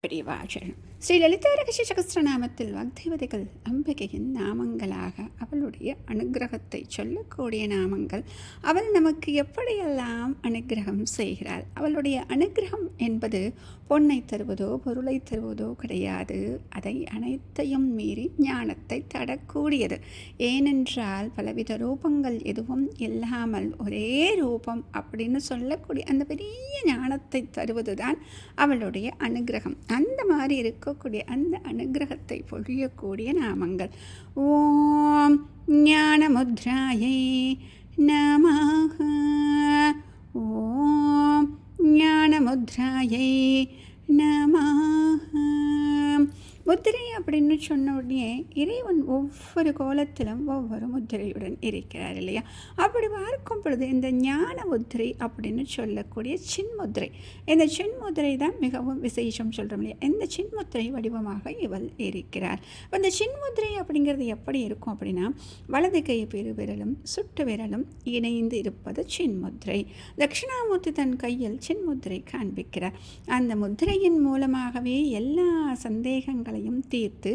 பெரியவாச்சரணம். ஸ்ரீ லலிதா ரகசிய சகஸ்திரநாமத்தில் வாக்தேவதைகள் அம்பிகையின் நாமங்களாக அவளுடைய அனுகிரகத்தை சொல்லக்கூடிய நாமங்கள். அவள் நமக்கு எப்படியெல்லாம் அனுகிரகம் செய்கிறாள். அவளுடைய அனுகிரகம் என்பது பொன்னை தருவதோ பொருளை தருவதோ கிடையாது. அதை அனைத்தையும் மீறி ஞானத்தை தரக்கூடியது. ஏனென்றால் பலவித ரூபங்கள் எதுவும் இல்லாமல் ஒரே ரூபம் அப்படின்னு சொல்லக்கூடிய அந்த பெரிய ஞானத்தை தருவதுதான் அவளுடைய அனுகிரகம். அந்த மாதிரி இருக்கக்கூடிய அந்த அனுகிரகத்தை பொழியக்கூடிய நாமங்கள். ஓம் ஞானமுத்ராயை நமஹ. ஓம் ஞானமுத்ராயை நமஹ. முத்திரை அப்படின்னு சொன்ன உடனே இறைவன் ஒவ்வொரு கோலத்திலும் ஒவ்வொரு முத்திரையுடன் இருக்கிறார் இல்லையா? அப்படி பார்க்கும் பொழுது இந்த ஞான முத்திரை அப்படின்னு சொல்லக்கூடிய சின்முத்திரை, இந்த சின்முத்திரை தான் மிகவும் விசேஷம் சொல்கிறோம் இல்லையா? இந்த சின்முத்திரை வடிவமாக இவள் இருக்கிறார். இந்த சின்முத்திரை அப்படிங்கிறது எப்படி இருக்கும் அப்படின்னா, வலது கை பெருவிரலும் சுட்டு விரலும் இணைந்து இருப்பது சின்முத்திரை. தட்சிணாமூர்த்தி தன் கையில் சின்முத்திரை காண்பிக்கிறார். அந்த முத்திரையின் மூலமாகவே எல்லா சந்தேகங்களையும் தீர்த்து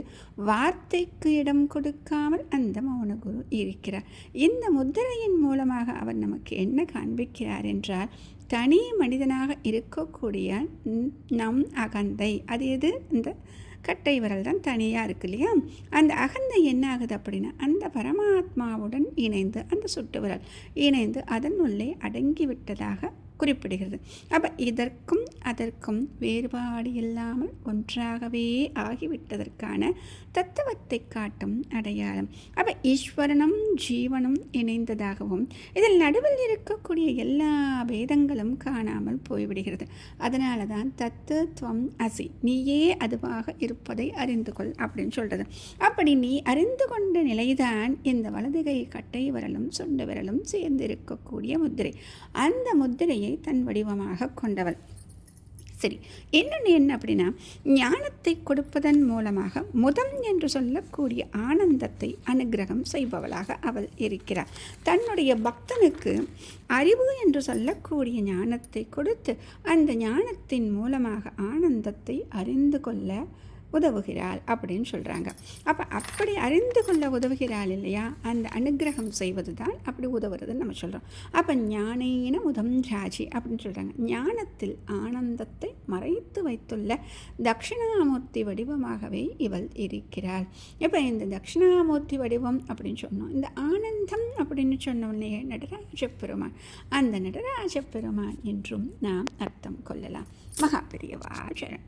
வார்த்தைக்கு இடம் கொடுக்காமல் அந்த மௌனகுரு இருக்கிறார். இந்த முத்திரையின் மூலமாக அவர் நமக்கு என்ன காண்பிக்கிறார் என்றால், தனி மனிதனாக இருக்கக்கூடிய நம் அகந்தை, அது எது? இந்த கட்டை விரல் தான் தனியாக இருக்கு இல்லையா? அந்த அகந்தை என்ன ஆகுது அப்படின்னா, அந்த பரமாத்மாவுடன் இணைந்து அந்த சுட்டு விரல் இணைந்து அதன் உள்ளே அடங்கிவிட்டதாக குறிப்பிடுகிறது. அப்போ இதற்கும் அதற்கும் வேறுபாடு இல்லாமல் ஒன்றாகவே ஆகிவிட்டதற்கான தத்துவத்தை காட்டும் அடையாளம். அப்போ ஈஸ்வரனும் ஜீவனும் இணைந்ததாகவும் இதில் நடுவில் இருக்கக்கூடிய எல்லா பேதங்களும் காணாமல் போய்விடுகிறது. அதனால தான் தத்துவம் அசி, நீயே அதுவாக இருப்பதை அறிந்து கொள் அப்படின்னு சொல்கிறது. அப்படி நீ அறிந்து கொண்ட நிலைதான் இந்த வலதுகை கட்டை விரலும் சுண்டு விரலும் சேர்ந்து இருக்கக்கூடிய முத்திரை. அந்த முத்திரையை தன் வடிவமாக கொண்டவள். சரி, இன்னொன்று என்ன அப்படின்னா, ஞானத்தை கொடுப்பதன் மூலமாக முதம் என்று சொல்லக்கூடிய ஆனந்தத்தை அனுகிரகம் செய்பவளாக அவள் இருக்கிறார். தன்னுடைய பக்தனுக்கு அறிவு என்று சொல்லக்கூடிய ஞானத்தை கொடுத்து அந்த ஞானத்தின் மூலமாக ஆனந்தத்தை அறிந்து கொள்ள உதவுகிறாள் அப்படின்னு சொல்கிறாங்க. அப்படி அறிந்து கொள்ள உதவுகிறாள் இல்லையா? அந்த அனுகிரகம் செய்வது தான் அப்படி உதவுறதுன்னு நம்ம சொல்கிறோம். அப்போ ஞானேன முதம் ராஜி அப்படின்னு சொல்கிறாங்க. ஞானத்தில் ஆனந்தத்தை மறைத்து வைத்துள்ள தட்சிணாமூர்த்தி வடிவமாகவே இவள் இருக்கிறாள். இப்போ இந்த தட்சிணாமூர்த்தி வடிவம் அப்படின்னு சொன்னோம். இந்த ஆனந்தம் அப்படின்னு சொன்னோடனே நடராஜ பெருமான், அந்த நடராஜ பெருமான் என்றும் நாம் அர்த்தம் கொள்ளலாம். மகா பெரியவா சரணம்.